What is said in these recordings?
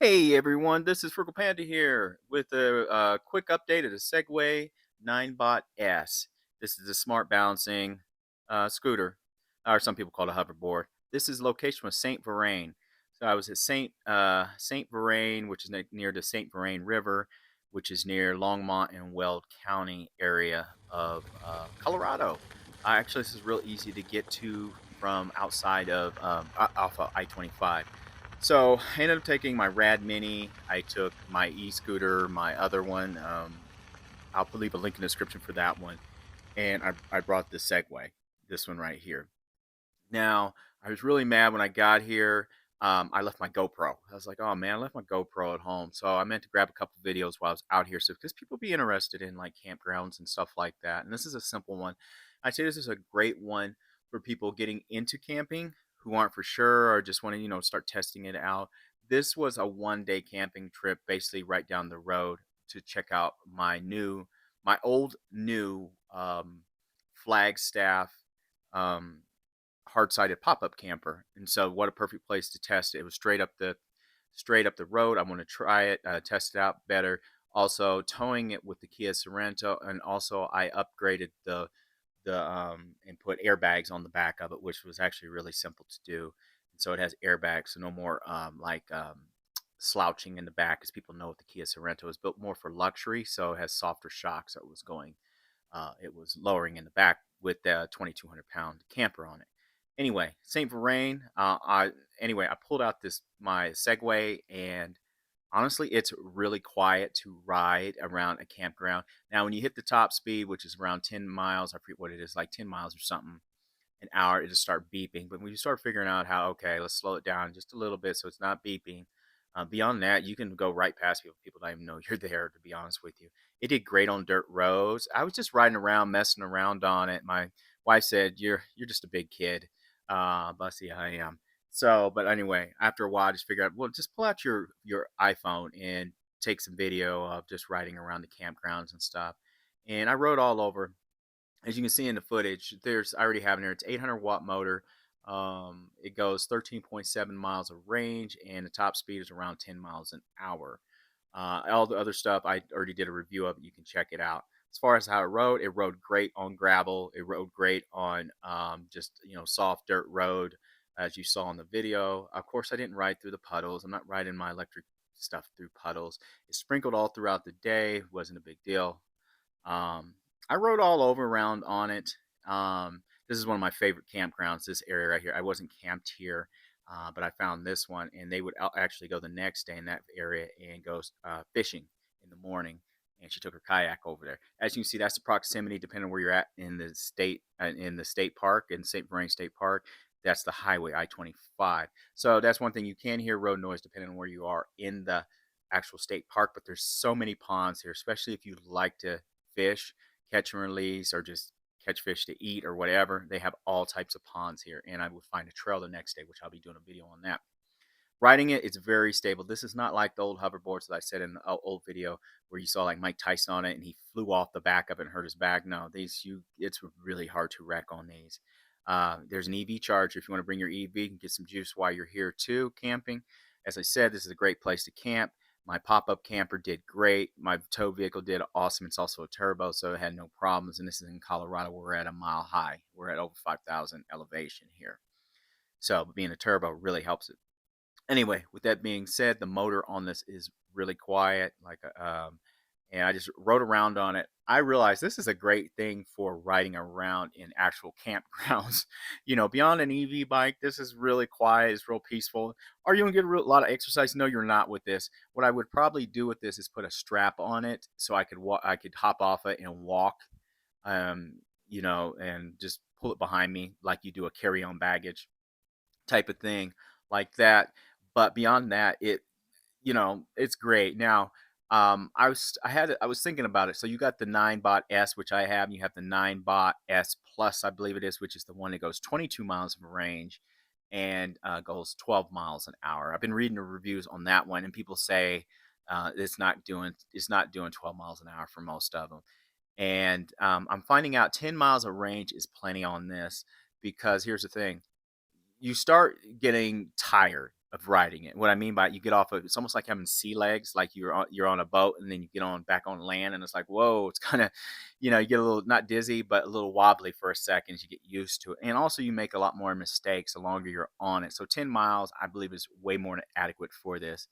Hey everyone, this is Frugal Panda here with a quick update of the Segway NINEBOT S. This is a smart balancing scooter, or some people call it a hoverboard. This is location was St Vrain. So I was at St Vrain, which is near the St Vrain River, which is near Longmont and Weld County area of Colorado. Actually, this is real easy to get to from outside of off of I-25. So I ended up taking my Rad Mini. I took my e-scooter, my other one. I'll leave a link in the description for that one. And I brought the Segway, this one right here. Now, I was really mad when I got here. I left my GoPro. I was like, oh man, I left my GoPro at home. So I meant to grab a couple videos while I was out here. So because people be interested in like campgrounds and stuff like that. And this is a simple one. I'd say this is a great one for people getting into camping who aren't for sure or just want to, start testing it out. This was a 1 day camping trip, basically right down the road to check out my old new Flagstaff um, hard-sided pop-up camper. And so what a perfect place to test it. It was straight up the road. I want to try it, test it out better. Also towing it with the Kia Sorento, and also I upgraded the and put airbags on the back of it, which was actually really simple to do. And so it has airbags, so no more slouching in the back, as people know what the Kia Sorento is built more for luxury, so it has softer shocks. So it was lowering in the back with the 2,200-pound camper on it. Anyway, St. Vrain. I pulled out my Segway, and honestly, it's really quiet to ride around a campground. Now, when you hit the top speed, which is around 10 miles, I forget what it is, like 10 miles or something an hour, it just start beeping. But when you start figuring out how, okay, let's slow it down just a little bit so it's not beeping. Beyond that, you can go right past people. People don't even know you're there, to be honest with you. It did great on dirt roads. I was just riding around, messing around on it. My wife said, "You're just a big kid." But see, I am. So, but anyway, after a while, I just figured out, well, just pull out your iPhone and take some video of just riding around the campgrounds and stuff. And I rode all over. As you can see in the footage, I already have in there. It's 800-watt motor. It goes 13.7 miles of range, and the top speed is around 10 miles an hour. All the other stuff I already did a review of. You can check it out. As far as how it rode great on gravel. It rode great on just soft dirt road, as you saw in the video. Of course, I didn't ride through the puddles. I'm not riding my electric stuff through puddles. It sprinkled all throughout the day. Wasn't a big deal. Um, I rode all over around on it. This is one of my favorite campgrounds, this area right here. I wasn't camped here, but I found this one, and they would actually go the next day in that area and go fishing in the morning. And she took her kayak over there. As you can see, that's the proximity, depending on where you're at in the state park, in St Vrain State Park. That's the highway I-25. So that's one thing, you can hear road noise depending on where you are in the actual state park. But there's so many ponds here, especially if you like to fish, catch and release, or just catch fish to eat or whatever. They have all types of ponds here, and I would find a trail the next day, which I'll be doing a video on that. Riding it's very stable. This is not like the old hoverboards that I said in the old video where you saw like Mike Tyson on it and he flew off the back of it and hurt his back. No, it's really hard to wreck on these. There's an EV charger if you want to bring your EV and get some juice while you're here too, camping. As I said, this is a great place to camp. My pop-up camper did great. My tow vehicle did awesome. It's also a turbo, so it had no problems. And this is in Colorado. We're at a mile high. We're at over 5,000 elevation here. So being a turbo really helps it. Anyway, with that being said, the motor on this is really quiet. And I just rode around on it. I realized this is a great thing for riding around in actual campgrounds. Beyond an EV bike, this is really quiet. It's real peaceful. Are you gonna get a lot of exercise? No, you're not with this. What I would probably do with this is put a strap on it so I could I could hop off it and walk, and just pull it behind me like you do a carry-on baggage type of thing like that. But beyond that, it's great. Now, I was thinking about it. So you got the NINEBOT S, which I have, and you have the NINEBOT S Plus, I believe it is, which is the one that goes 22 miles of range and goes 12 miles an hour. I've been reading the reviews on that one, and people say it's not doing 12 miles an hour for most of them. And I'm finding out 10 miles of range is plenty on this because here's the thing: you start getting tired. of riding it. What I mean by, you get off of, it's almost like having sea legs, like you're on a boat and then you get on back on land, and it's like, whoa, it's kind of, you know, you get a little, not dizzy, but a little wobbly for a second as you get used to it. And also you make a lot more mistakes the longer you're on it. So 10 miles, I believe, is way more than adequate for this.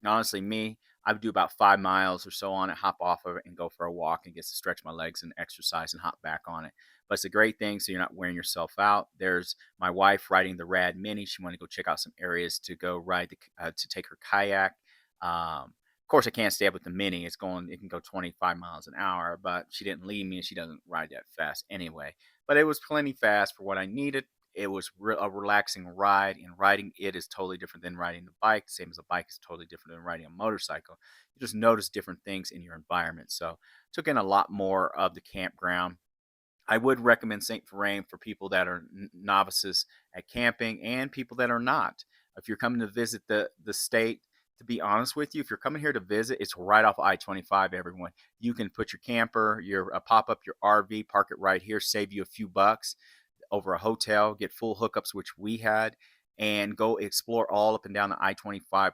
And honestly, me, I would do about 5 miles or so on it, hop off of it, and go for a walk and get to stretch my legs and exercise and hop back on it. But it's a great thing, so you're not wearing yourself out. There's my wife riding the Rad Mini. She wanted to go check out some areas to go ride to take her kayak. Of course, I can't stay up with the Mini. It can go 25 miles an hour, but she didn't leave me, and she doesn't ride that fast anyway. But it was plenty fast for what I needed. It was a relaxing ride, and riding it is totally different than riding the bike. Same as a bike is totally different than riding a motorcycle. You just notice different things in your environment. So took in a lot more of the campground. I would recommend St. Vrain for people that are novices at camping and people that are not. If you're coming to visit the state, to be honest with you, if you're coming here to visit, it's right off I-25, everyone. You can put your camper, your pop up your RV, park it right here, save you a few bucks over a hotel, get full hookups, which we had, and go explore all up and down the I-25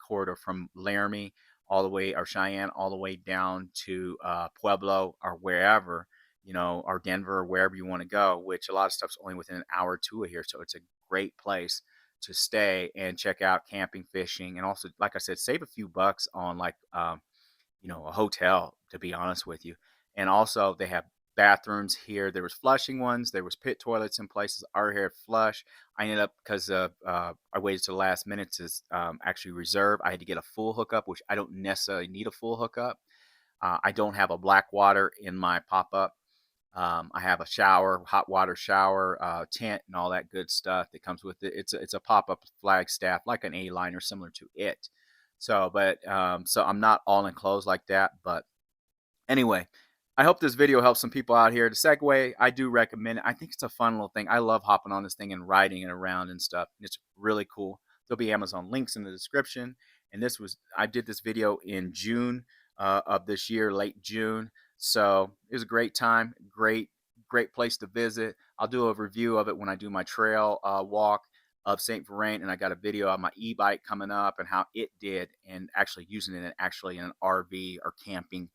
corridor from Laramie all the way, or Cheyenne, all the way down to Pueblo or wherever, you know, or Denver, or wherever you want to go, which a lot of stuff's only within an hour or two of here. So it's a great place to stay and check out camping, fishing, and also, like I said, save a few bucks on like you know, a hotel, to be honest with you. And also they have bathrooms here. There was flushing ones, there was pit toilets in places. Our hair flush. I ended up, because I waited to the last minute to actually reserve, I had to get a full hookup, which I don't necessarily need a full hookup. I don't have a black water in my pop-up. I have a shower, hot water shower, tent, and all that good stuff that comes with it. It's a pop-up Flagstaff, like an A-liner, similar to it. So, but so I'm not all enclosed like that. But anyway, I hope this video helps some people out here. The Segway, I do recommend it. I think it's a fun little thing. I love hopping on this thing and riding it around and stuff. It's really cool. There'll be Amazon links in the description. And I did this video in June of this year, late June. So it was a great time, great place to visit. I'll do a review of it when I do my trail walk of St. Vrain, and I got a video of my e-bike coming up and how it did, and actually using it in an RV or camping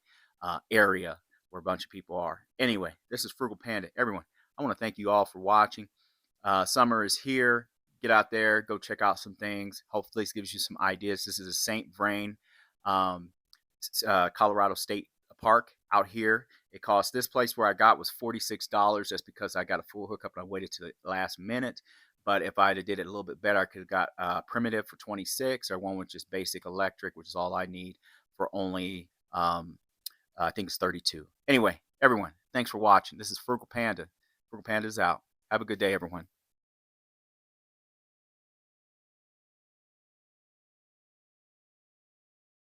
area where a bunch of people are. Anyway, this is Frugal Panda. Everyone, I want to thank you all for watching. Summer is here. Get out there, go check out some things. Hopefully this gives you some ideas. This is a St. Vrain, Colorado State Park out here. It cost, this place where I got was $46, just because I got a full hookup and I waited to the last minute. But if I did it a little bit better, I could have got primitive for 26, or one with just basic electric, which is all I need, for only I think it's 32. Anyway, everyone, thanks for watching. This is Frugal Panda. Frugal Panda is out. Have a good day, everyone.